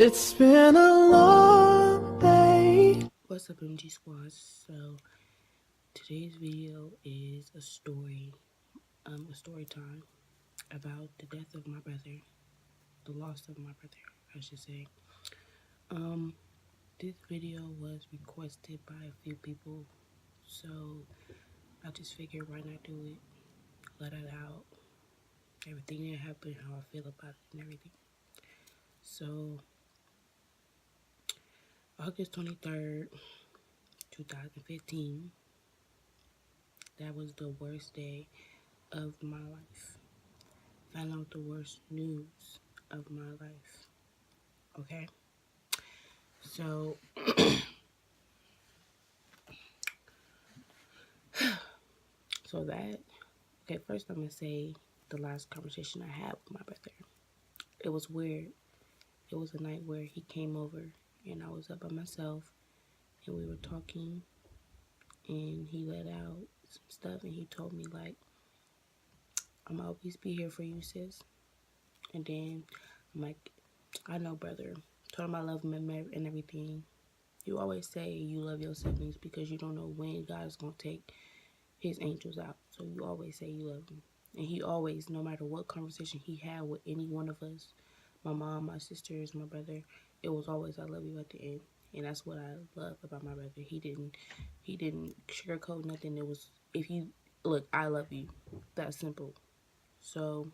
It's been a long day. What's up, MG Squad? So today's video is a story time about the death of my brother, the loss of my brother, I should say. This video was requested by a few people, so I just figured why not do it, let it out, everything that happened, how I feel about it, and everything. So August 23rd, 2015. That was the worst day of my life. Found out the worst news of my life. Okay? So, first I'm going to say the last conversation I had with my brother. It was weird. It was a night where he came over and I was up by myself and we were talking and he let out some stuff and he told me, like, I'm always be here for you, sis. And then I'm like, I know, brother. Told him I love him and everything. You always say you love your siblings because you don't know when God's going to take his angels out. So you always say you love him. And he always, no matter what conversation he had with any one of us, my mom, my sisters, my brother, it was always I love you at the end. And that's what I love about my brother. He didn't sugarcoat nothing. It was, if you look, I love you. That's simple. So,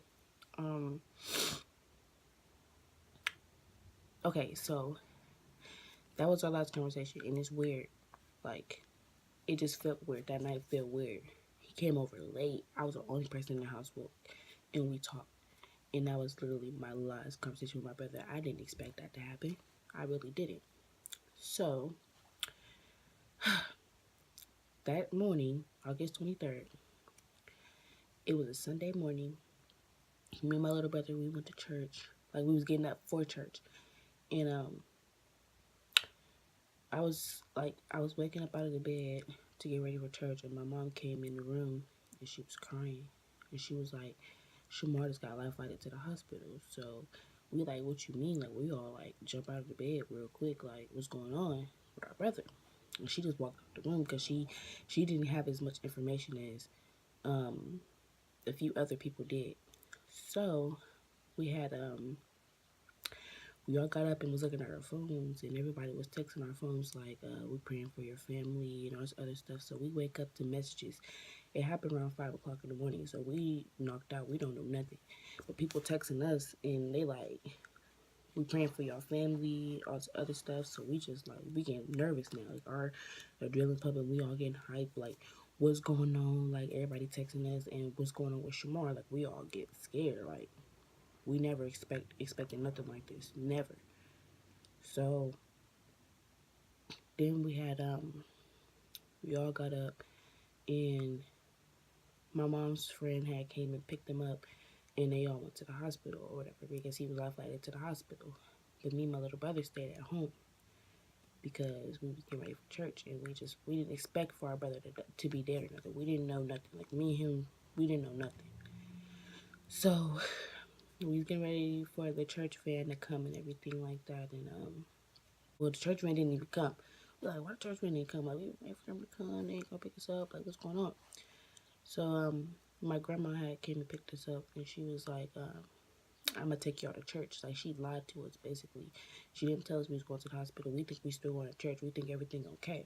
okay, so that was our last conversation, and it's weird. Like, it just felt weird. That night felt weird. He came over late. I was the only person in the house with, and we talked. And that was literally my last conversation with my brother. I didn't expect that to happen. I really didn't. So, that morning, August 23rd, it was a Sunday morning. Me and my little brother, we went to church. Like, we was getting up for church. And, I was waking up out of the bed to get ready for church, and my mom came in the room, and she was crying. And she was like, Shamar just got life flighted to the hospital. So we like, what you mean? Like, we all like jump out of the bed real quick, like, what's going on with our brother? And she just walked out the room because she didn't have as much information as a few other people did. So we had we all got up and was looking at our phones, and everybody was texting our phones like, we're praying for your family and all this other stuff. So we wake up to messages. It happened around 5 o'clock in the morning, so we knocked out. We don't know nothing. But people texting us, and they like, we praying for your family, all this other stuff. So we just like, we getting nervous now. Like, our adrenaline pumping, we all getting hyped. Like, what's going on? Like, everybody texting us, and what's going on with Shamar? Like, we all get scared. Like, we never expected nothing like this. Never. So then we had we all got up, and my mom's friend had came and picked him up, and they all went to the hospital or whatever because he was life flighted to the hospital. But me and my little brother stayed at home because we was getting ready for church, and we didn't expect for our brother to be dead or nothing. We didn't know nothing. Like, me and him, we didn't know nothing. So we was getting ready for the church van to come and everything like that, and well, the church van didn't even come. We're like, why the church van didn't come? Like, we wait for them to come. They ain't gonna pick us up. Like, what's going on? So my grandma had came and picked us up, and she was like, I'm gonna take y'all to church. Like, she lied to us, basically. She didn't tell us we was going to the hospital. We think we still going to church. We think everything okay.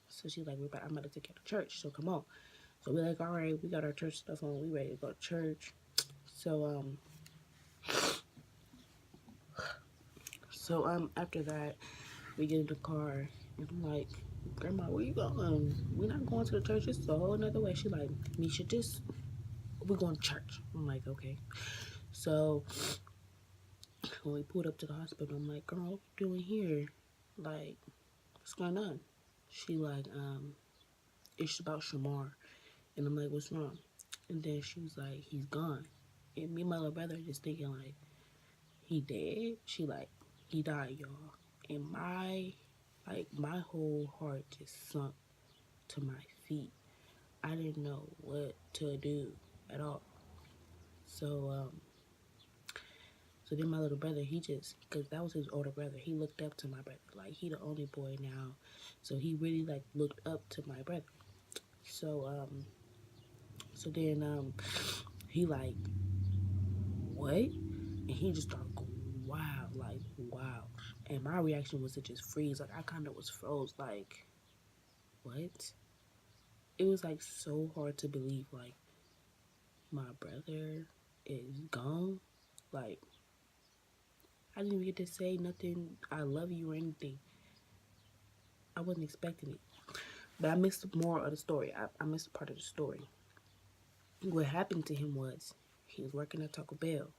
So she's like, I'm about to take y'all to church. So come on. So we're like, all right, we got our church stuff on. We ready to go to church. So after that, we get in the car, and I'm like, Grandma, where you going? We're not going to the church. It's a whole nother way. She like, Misha, we're going to church. I'm like, okay. So when we pulled up to the hospital, I'm like, girl, what you doing here? Like, what's going on? She like, it's about Shamar. And I'm like, what's wrong? And then she was like, he's gone. And me and my little brother just thinking like, he dead? She like, he died, y'all. And my whole heart just sunk to my feet. I didn't know what to do at all. So So then my little brother, he just, because that was his older brother, he looked up to my brother. Like, he the only boy now. So he really, like, looked up to my brother. So, then, he like, what? And he just started going wow, like, wow. And my reaction was to just freeze. Like, I kind of was froze, like, what? It was, like, so hard to believe, like, my brother is gone. Like, I didn't even get to say nothing, I love you or anything. I wasn't expecting it. But I missed more of the story. I missed a part of the story. What happened to him was he was working at Taco Bell,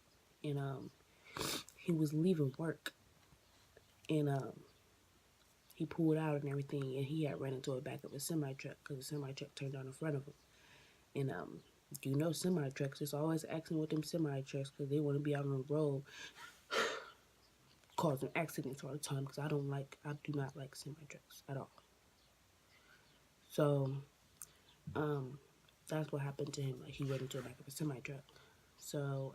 and he was leaving work, and he pulled out and everything, and he had ran into the back of a semi truck because the semi truck turned down in front of him. And you know, semi trucks is always acting with them semi trucks because they want to be out on the road causing accidents all the time. Because I do not like semi trucks at all. So that's what happened to him. Like, he ran into the back of a semi truck. So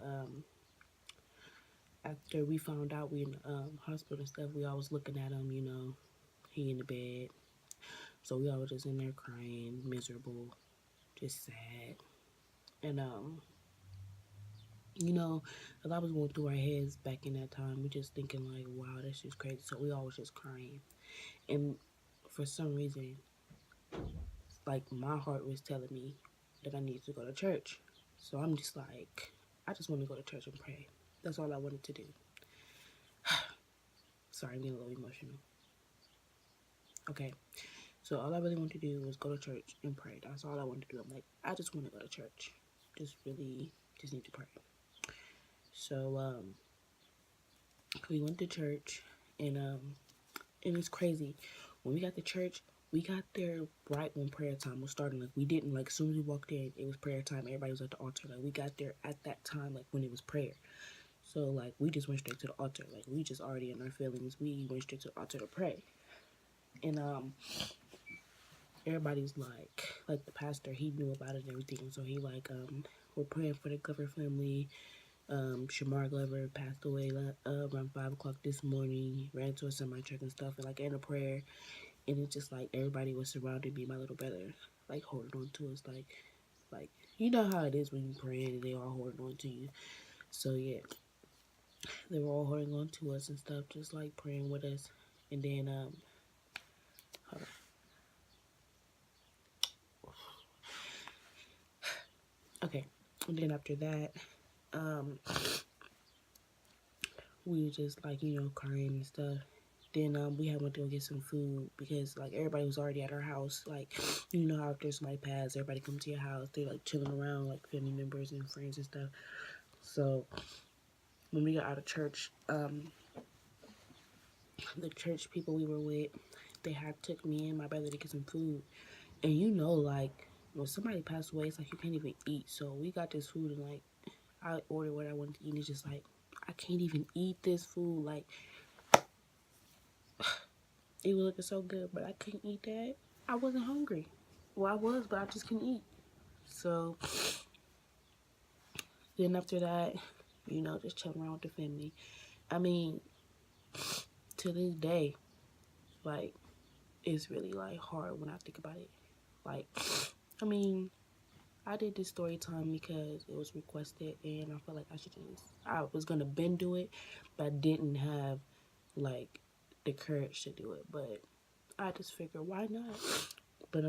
after we found out, we in the hospital and stuff, we always looking at him, you know, he in the bed. So we all was just in there crying, miserable, just sad. And you know, a lot was going through our heads back in that time. We just thinking like, wow, that's just crazy. So we all was just crying. And for some reason, like, my heart was telling me that I needed to go to church. So I'm just like, I just want to go to church and pray. That's all I wanted to do. Sorry, I'm getting a little emotional. Okay. So all I really wanted to do was go to church and pray. That's all I wanted to do. I'm like, I just want to go to church. Just need to pray. So we went to church, and it's crazy. When we got to church, we got there right when prayer time was starting. Like, we didn't, like, as soon as we walked in, it was prayer time. Everybody was at the altar. Like, we got there at that time, like, when it was prayer. So, like, we just went straight to the altar. Like, we just already in our feelings. We went straight to the altar to pray. And everybody's like the pastor, he knew about it and everything. So he like, we're praying for the Glover family. Shamar Glover passed away around 5 o'clock this morning. He ran to a semi truck and stuff, and like in a prayer, and it's just like everybody was surrounding me, my little brother, like holding on to us, like you know how it is when you praying and they all holding on to you. So yeah, they were all holding on to us and stuff, just like praying with us. And then hold on. Okay, and then after that, we were just like, you know, crying and stuff. Then we had went to go get some food because like everybody was already at our house. Like, you know how if there's somebody pass, everybody come to your house. They like chilling around, like family members and friends and stuff. So when we got out of church, the church people we were with, they had took me and my brother to get some food. And you know, like when somebody passed away, it's like you can't even eat. So we got this food and like I ordered what I wanted to eat. And it's just like I can't even eat this food. Like, it was looking so good, but I couldn't eat that. I wasn't hungry. Well, I was, but I just couldn't eat. So then after that, you know, just chilling around with the family. I mean, to this day, like, it's really like hard when I think about it. Like, I mean, I did this story time because it was requested, and I felt like I was gonna bend do it, but I didn't have like the courage to do it. But I just figured, why not? But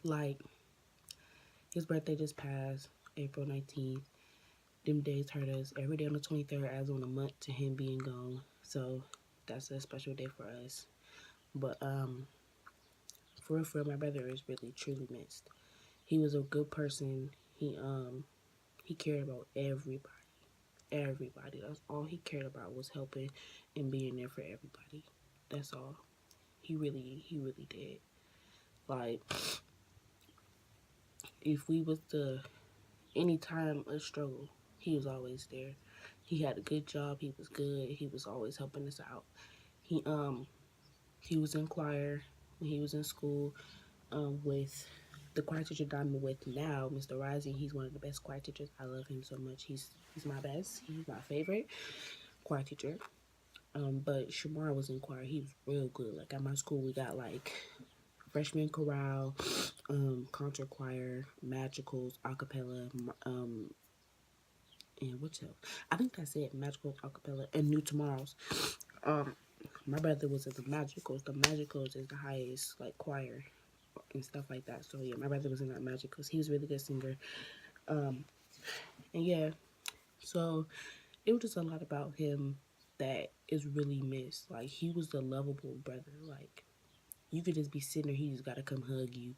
like, his birthday just passed, April 19th. Them days hurt us. Every day on the 23rd adds on a month to him being gone. So that's a special day for us. But for real, my brother is really truly missed. He was a good person. He cared about everybody. Everybody. That's all he cared about, was helping and being there for everybody. That's all. He really did. Like, if we was to any time of struggle, he was always there. He had a good job. He was good. He was always helping us out. He was in choir when he was in school with the choir teacher that I'm with now, Mr. Rising, he's one of the best choir teachers. I love him so much. He's my best. He's my favorite choir teacher. But Shamar was in choir. He was real good. Like at my school, we got like freshman chorale, concert choir, magicals, acapella, and what's else? I think that's it. Magicals, acapella, and New Tomorrows. My brother was in the Magicals. The Magicals is the highest like choir and stuff like that. So yeah, my brother was in that Magicals. He was a really good singer. And yeah, so it was just a lot about him that is really missed. Like he was the lovable brother. Like you could just be sitting there, he just gotta come hug you.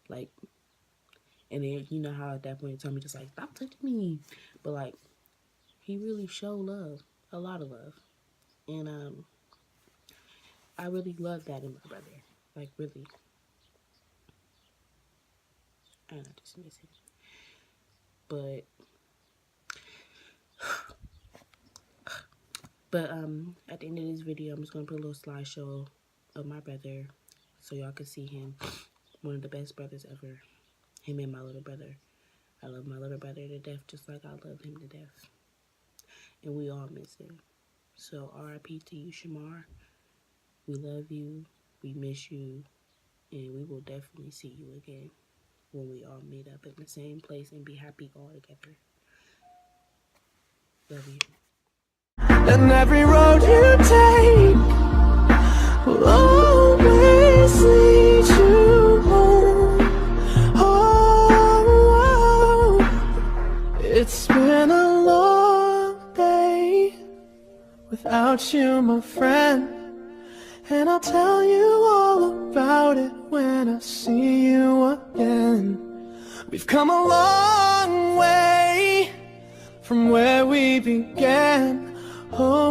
Like, and then you know how at that point in time he just like, stop touching me. But like he really showed love. A lot of love. And I really love that in my brother. Like really. And I just miss him. But at the end of this video, I'm just gonna put a little slideshow of my brother so y'all can see him. One of the best brothers ever. Him and my little brother. I love my little brother to death just like I love him to death. And we all miss him. So RIP to you, Shamar. We love you. We miss you. And we will definitely see you again when we all meet up in the same place and be happy all together. Love you. And every road you take will always lead you home. Oh, it's been a long day without you, my friend. And I'll tell you all about it when I see you again. We've come a long way from where we began. Oh,